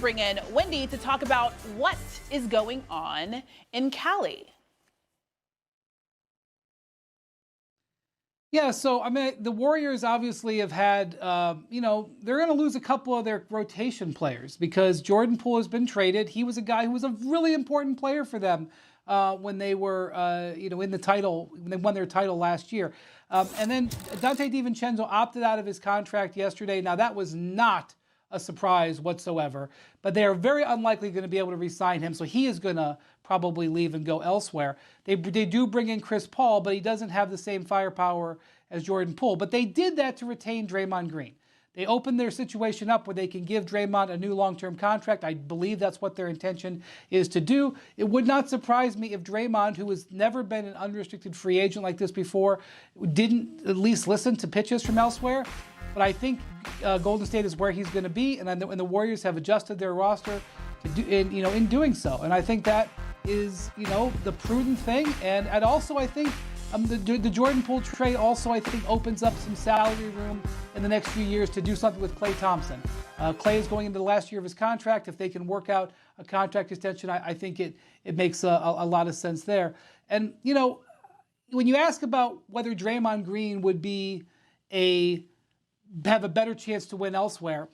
bring in Wendy to talk about what is going on in Cali. Yeah, so I mean, the Warriors obviously have had, they're going to lose a couple of their rotation players because Jordan Poole has been traded. He was a guy who was a really important player for them when they were, in the title, when they won their title last year. And then Dante DiVincenzo opted out of his contract yesterday. Now, that was not a surprise whatsoever, but they are very unlikely going to be able to re-sign him, so he is going to probably leave and go elsewhere. They do bring in Chris Paul, but he doesn't have the same firepower as Jordan Poole. But they did that to retain Draymond Green. They opened their situation up where they can give Draymond a new long-term contract. I believe that's what their intention is to do. It would not surprise me if Draymond, who has never been an unrestricted free agent like this before, didn't at least listen to pitches from elsewhere. But I think Golden State is where he's going to be, and the Warriors have adjusted their roster to do, in doing so. And I think that is, the prudent thing. And also, I think the Jordan Poole trade also, I think, opens up some salary room in the next few years to do something with Klay Thompson. Klay is going into the last year of his contract. If they can work out a contract extension, I think it makes a lot of sense there. And, when you ask about whether Draymond Green would have a better chance to win elsewhere,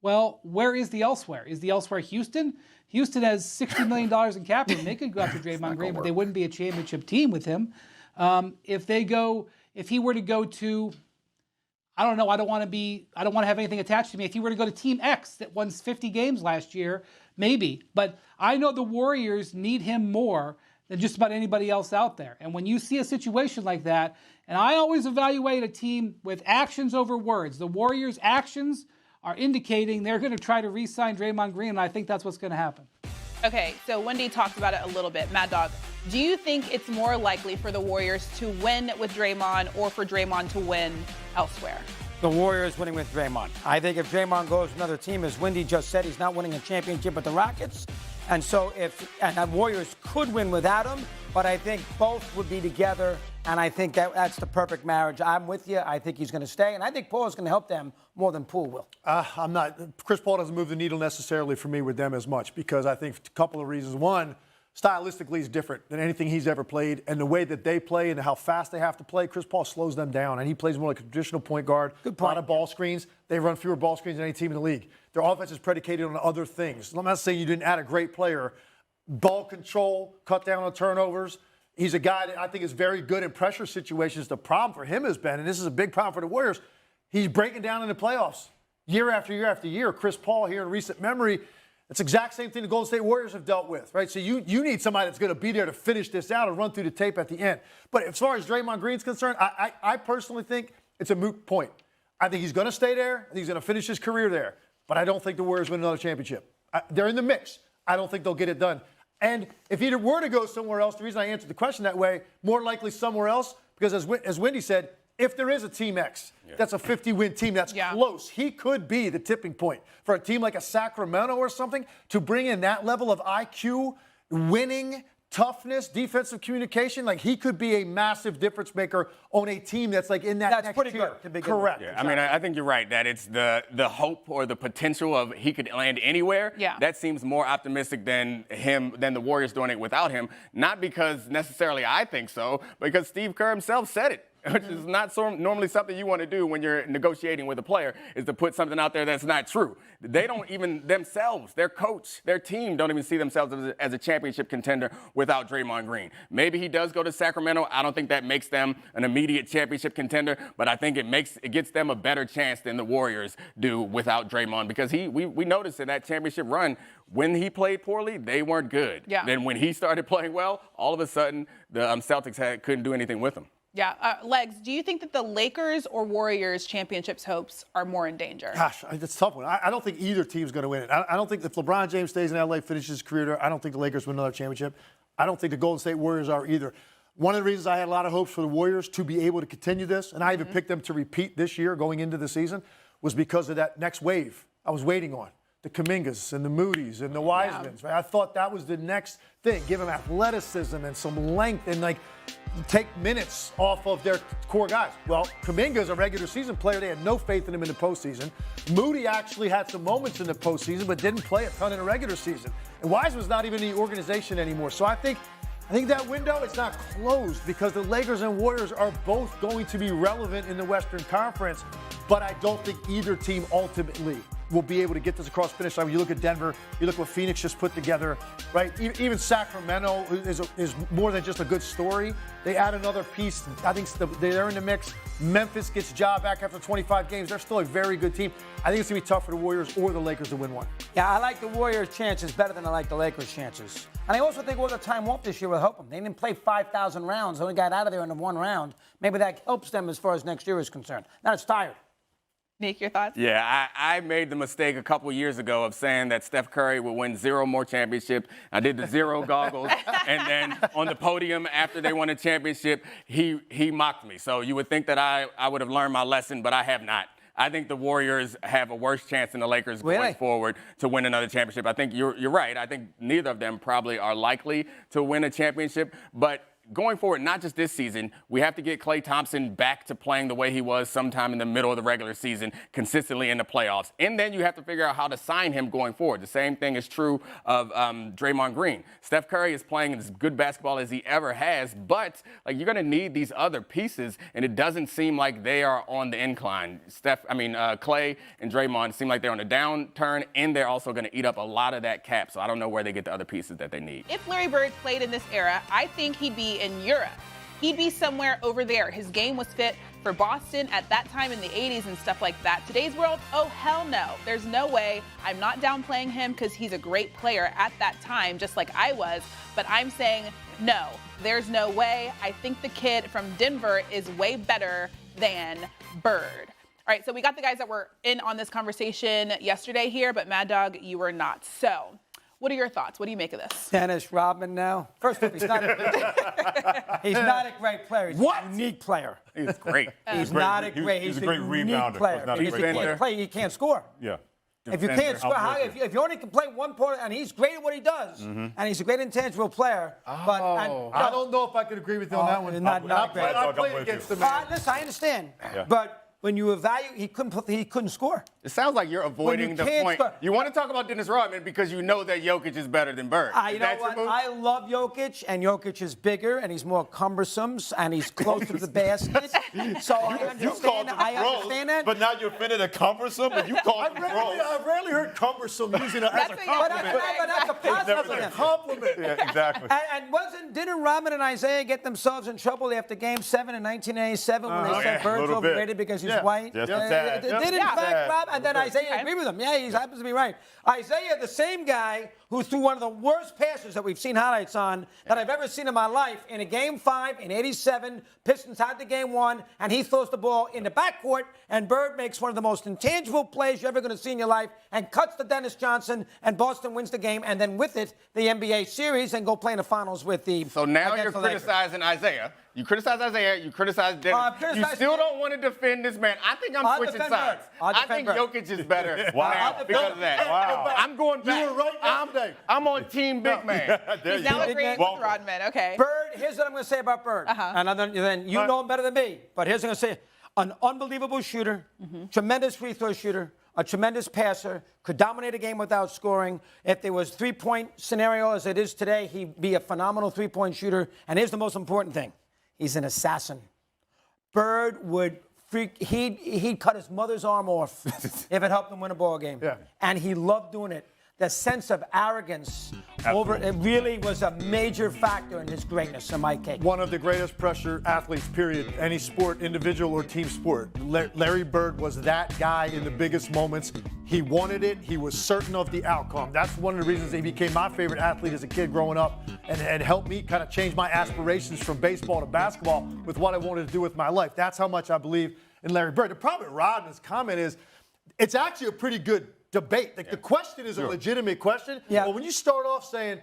well, where is the elsewhere? Is the elsewhere Houston? Houston has $60 million in cap room. They could go after Draymond Green, but they wouldn't be a championship team with him. If he were to go to, I don't know, I don't want to have anything attached to me. If he were to go to Team X that won 50 games last year, maybe. But I know the Warriors need him more than just about anybody else out there. And when you see a situation like that, and I always evaluate a team with actions over words. The Warriors' actions are indicating they're going to try to re-sign Draymond Green, and I think that's what's going to happen. Okay, so Wendy talked about it a little bit. Mad Dog, do you think it's more likely for the Warriors to win with Draymond or for Draymond to win elsewhere? The Warriors winning with Draymond. I think if Draymond goes to another team, as Wendy just said, he's not winning a championship with the Rockets. And so the Warriors could win without him, but I think both would be together, and I think that's the perfect marriage. I'm with you. I think he's going to stay, and I think Paul is going to help them more than Poole will. I'm not. Chris Paul doesn't move the needle necessarily for me with them as much because I think a couple of reasons. One, stylistically is different than anything he's ever played, and the way that they play and how fast they have to play, Chris Paul slows them down, and he plays more like a traditional point guard. Good point. A lot of ball screens. They run fewer ball screens than any team in the league. Their offense is predicated on other things. I'm not saying you didn't add a great player. Ball control, cut down on turnovers. He's a guy that I think is very good in pressure situations. The problem for him has been, and this is a big problem for the Warriors, he's breaking down in the playoffs year after year after year. Chris Paul here in recent memory, it's the exact same thing the Golden State Warriors have dealt with, right? So you need somebody that's going to be there to finish this out and run through the tape at the end. But as far as Draymond Green's concerned, I personally think it's a moot point. I think he's going to stay there. I think he's going to finish his career there. But I don't think the Warriors win another championship. They're in the mix. I don't think they'll get it done. And if he were to go somewhere else, the reason I answered the question that way, more likely somewhere else, because as Wendy said, if there is a Team X, that's a 50-win team that's close. He could be the tipping point for a team like a Sacramento or something to bring in that level of IQ, winning, toughness, defensive communication. Like, he could be a massive difference maker on a team that's like in that that's next pretty tier. Good. Correct. Yeah, I mean, I think you're right that it's the hope or the potential of he could land anywhere. Yeah. That seems more optimistic than the Warriors doing it without him. Not because necessarily I think so, because Steve Kerr himself said it. Which is not normally something you want to do when you're negotiating with a player, is to put something out there that's not true. They don't even themselves, their coach, their team don't even see themselves as a championship contender without Draymond Green. Maybe he does go to Sacramento. I don't think that makes them an immediate championship contender, but I think it gets them a better chance than the Warriors do without Draymond, because we noticed in that championship run, when he played poorly, they weren't good. Yeah. Then when he started playing well, all of a sudden the Celtics couldn't do anything with him. Yeah. Legs, do you think that the Lakers or Warriors championships hopes are more in danger? Gosh, it's a tough one. I don't think either team's going to win it. I don't think if LeBron James stays in L.A., finishes his career there, I don't think the Lakers win another championship. I don't think the Golden State Warriors are either. One of the reasons I had a lot of hopes for the Warriors to be able to continue this, and I even picked them to repeat this year going into the season, was because of that next wave I was waiting on. the Kumingas and the Moody's and the Wisemans. Right? I thought that was the next thing. Give them athleticism and some length and take minutes off of their core guys. Well, Kuminga's a regular season player. They had no faith in him in the postseason. Moody actually had some moments in the postseason, but didn't play a ton in the regular season. And Wiseman's not even in the organization anymore. So I think that window is not closed because the Lakers and Warriors are both going to be relevant in the Western Conference, but I don't think either team ultimately will be able to get this across the finish line. When you look at Denver, you look what Phoenix just put together, right? Even Sacramento is more than just a good story. They add another piece. I think they're in the mix. Memphis gets Ja back after 25 games. They're still a very good team. I think it's going to be tough for the Warriors or the Lakers to win one. Yeah, I like the Warriors' chances better than I like the Lakers' chances. And I also think all the time off this year will help them. They didn't play 5,000 rounds. They only got out of there in the one round. Maybe that helps them as far as next year is concerned. Now it's tired. Nick, your thoughts? Yeah, I made the mistake a couple years ago of saying that Steph Curry would win 0 more championships. I did the 0 goggles, and then on the podium after they won a championship, he mocked me. So you would think that I would have learned my lesson, but I have not. I think the Warriors have a worse chance than the Lakers going forward to win another championship. I think you're right. I think neither of them probably are likely to win a championship, but going forward, not just this season, we have to get Klay Thompson back to playing the way he was sometime in the middle of the regular season, consistently in the playoffs. And then you have to figure out how to sign him going forward. The same thing is true of Draymond Green. Steph Curry is playing as good basketball as he ever has, but you're going to need these other pieces, and it doesn't seem like they are on the incline. Klay and Draymond seem like they're on a downturn, and they're also going to eat up a lot of that cap. So I don't know where they get the other pieces that they need. If Larry Bird played in this era, I think he'd be in Europe. He'd be somewhere over there. His game was fit for Boston at that time in the 80s and stuff like that. Today's world, oh, hell no. There's no way. I'm not downplaying him because he's a great player at that time, just like I was. But I'm saying, no, there's no way. I think the kid from Denver is way better than Bird. All right, so we got the guys that were in on this conversation yesterday here, but Mad Dog, you were not. So what are your thoughts? What do you make of this? Dennis Rodman now. First of all, he's not a great player. He's a unique player. He's great. He's not a great. He's a great rebounder. Player. He's a great player. He can't score. Yeah. If you can't score, if you only can play one part, and he's great at what he does, and he's a great intangible player. But I don't know if I could agree with you on that one. Not great. I played against the man. Listen, I understand, but when you evaluate, he couldn't score. It sounds like you're avoiding the point. You want to talk about Dennis Rodman because you know that Jokic is better than Bird. You know what? I love Jokic, and Jokic is bigger, and he's more cumbersome, and he's closer to the basket. So I understand that. But now you're offended at cumbersome, and you call him gross. I've rarely heard cumbersome using it as a compliment. But that's a positive compliment. Yeah, exactly. And didn't Rodman and Isaiah get themselves in trouble after Game 7 in 1987 when they said Bird's overrated because he's white? Just a tad. Did in fact, Rob, and then Isaiah agreed with him. Yeah, he happens to be right. Isaiah, the same guy who threw one of the worst passes that we've seen highlights on that I've ever seen in my life in a Game 5 in 87, Pistons had the Game 1, and he throws the ball in the backcourt, and Bird makes one of the most intangible plays you're ever going to see in your life and cuts to Dennis Johnson, and Boston wins the game, and then with it, the NBA series, and go play in the finals with the... So now you're criticizing Isaiah. You criticize Isaiah, you criticize Dennis. You still don't want to defend this man. I think I'm switching sides. I think Jokic is better now because of that. Wow. I'm going back. You were right yesterday. I'm on team big man. He's now agreeing with Rodman. Okay. Bird, here's what I'm going to say about Bird. And then you know him better than me. But here's what I'm going to say. An unbelievable shooter, tremendous free throw shooter, a tremendous passer, could dominate a game without scoring. If there was three-point scenario as it is today, he'd be a phenomenal three-point shooter. And here's the most important thing. He's an assassin. Bird would he'd cut his mother's arm off if it helped him win a ball game. Yeah. And he loved doing it. The sense of arrogance it really was a major factor in his greatness, in my case. One of the greatest pressure athletes, period, any sport, individual or team sport. Larry Bird was that guy in the biggest moments. He wanted it. He was certain of the outcome. That's one of the reasons he became my favorite athlete as a kid growing up and helped me kind of change my aspirations from baseball to basketball with what I wanted to do with my life. That's how much I believe in Larry Bird. The problem with Rodman's comment is it's actually a pretty good debate. The question is a legitimate question. Yeah. But when you start off saying,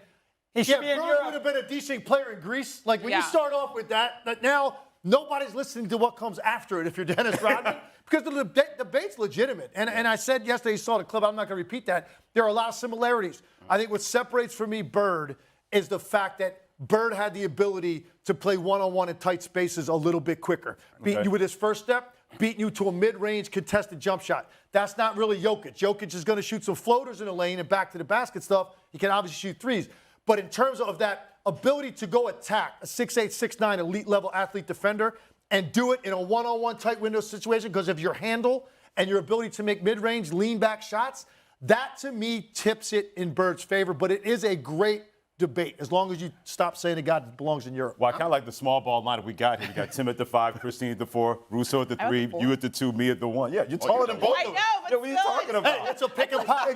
Bird would have been a decent player in Greece, when you start off with that now nobody's listening to what comes after it if you're Dennis Rodman, because the debate's legitimate. And I said yesterday, you saw the clip, I'm not going to repeat that. There are a lot of similarities. I think what separates for me Bird is the fact that Bird had the ability to play one-on-one in tight spaces a little bit quicker. Beating you with his first step, beating you to a mid-range contested jump shot. That's not really Jokic. Jokic is going to shoot some floaters in the lane and back to the basket stuff. He can obviously shoot threes. But in terms of that ability to go attack a 6'8", 6'9", elite-level athlete defender and do it in a one-on-one tight window situation because of your handle and your ability to make mid-range lean-back shots, that to me tips it in Bird's favor. But it is a great debate, as long as you stop saying the guy belongs in Europe. Well, I kind of like the small ball lineup we got here. We got Tim at the 5, Christine at the 4, Russo at the 3, you at the 2, me at the 1. Yeah, you're taller than both of them. I know, but Yeah, what are you talking about? Hey, it's a pick and pop.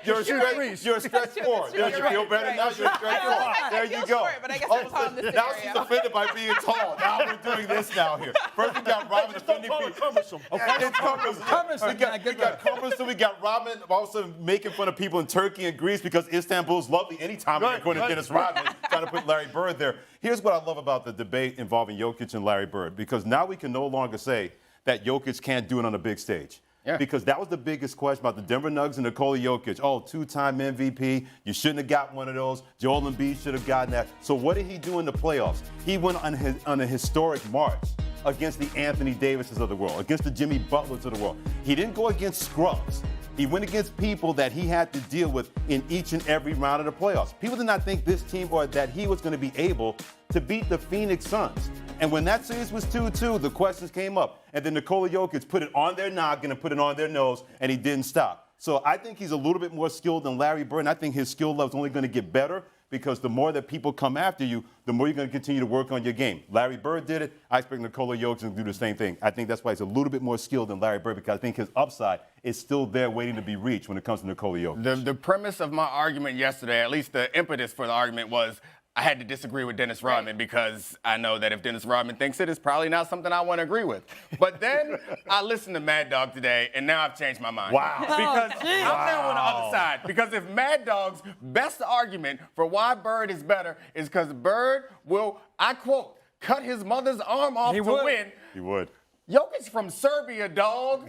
You're a stretch 4. You're You feel better right. now? You're a stretch 4. There you go. But I guess I'm tall in this Now area. she's offended by being tall. Now we're doing this now here. First we got Robin defending people. Cumbersome. It's cumbersome. We got cumbersome. We got Robin also making fun of people in Turkey and Greece because Istanbul's lovely anytime you're going to Dennis Rodman, trying to put Larry Bird there. Here's what I love about the debate involving Jokic and Larry Bird, because now we can no longer say that Jokic can't do it on a big stage. Yeah. Because that was the biggest question about the Denver Nuggets and Nikola Jokic. Oh, 2-time MVP. You shouldn't have got one of those. Joel Embiid should have gotten that. So what did he do in the playoffs? He went on a historic march against the Anthony Davises of the world, against the Jimmy Butlers of the world. He didn't go against scrubs. He went against people that he had to deal with in each and every round of the playoffs. People did not think this team or that he was going to be able to beat the Phoenix Suns. And when that series was 2-2, the questions came up. And then Nikola Jokic put it on their noggin and put it on their nose, and he didn't stop. So I think he's a little bit more skilled than Larry Bird, and I think his skill level is only going to get better, because the more that people come after you, the more you're going to continue to work on your game. Larry Bird did it. I expect Nikola Jokic to do the same thing. I think that's why he's a little bit more skilled than Larry Bird, because I think his upside is still there waiting to be reached when it comes to Nikola Jokic. The premise of my argument yesterday, at least the impetus for the argument, was I had to disagree with Dennis Rodman because I know that if Dennis Rodman thinks it, it's probably not something I want to agree with. But then I listened to Mad Dog today, and now I've changed my mind. Wow. Because I'm now on the other side. Because if Mad Dog's best argument for why Bird is better is because Bird will, I quote, cut his mother's arm off to win. He would. Jokic's from Serbia, dog.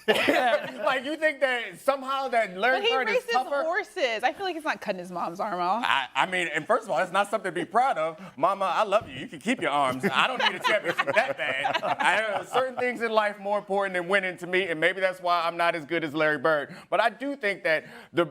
Like, you think that somehow that Larry But he Bird is races tougher? horses. I feel like he's not cutting his mom's arm off. I mean, and first of all, it's not something to be proud of. Mama, I love you. You can keep your arms. I don't need a championship that bad. I have certain things in life more important than winning to me, and maybe that's why I'm not as good as Larry Bird. But I do think that the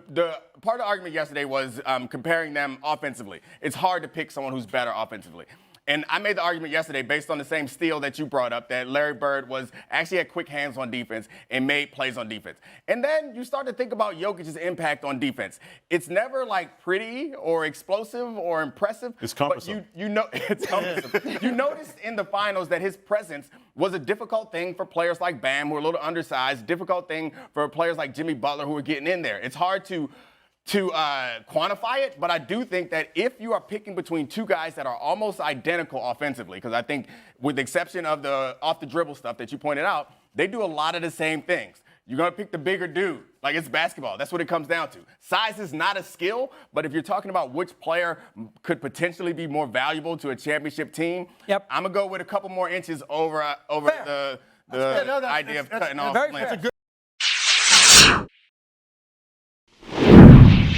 part of the argument yesterday was comparing them offensively. It's hard to pick someone who's better offensively. And I made the argument yesterday based on the same steal that you brought up, that Larry Bird actually had quick hands on defense and made plays on defense. And then you start to think about Jokic's impact on defense. It's never like pretty or explosive or impressive. It's cumbersome. But you know, it's cumbersome. You noticed in the finals that his presence was a difficult thing for players like Bam, who are a little undersized, difficult thing for players like Jimmy Butler, who are getting in there. It's hard to quantify it, but I do think that if you are picking between two guys that are almost identical offensively, because I think with the exception of the off-the-dribble stuff that you pointed out, they do a lot of the same things. You're going to pick the bigger dude. Like, it's basketball. That's what it comes down to. Size is not a skill, but if you're talking about which player could potentially be more valuable to a championship team, I'm going to go with a couple more inches over the idea of cutting off.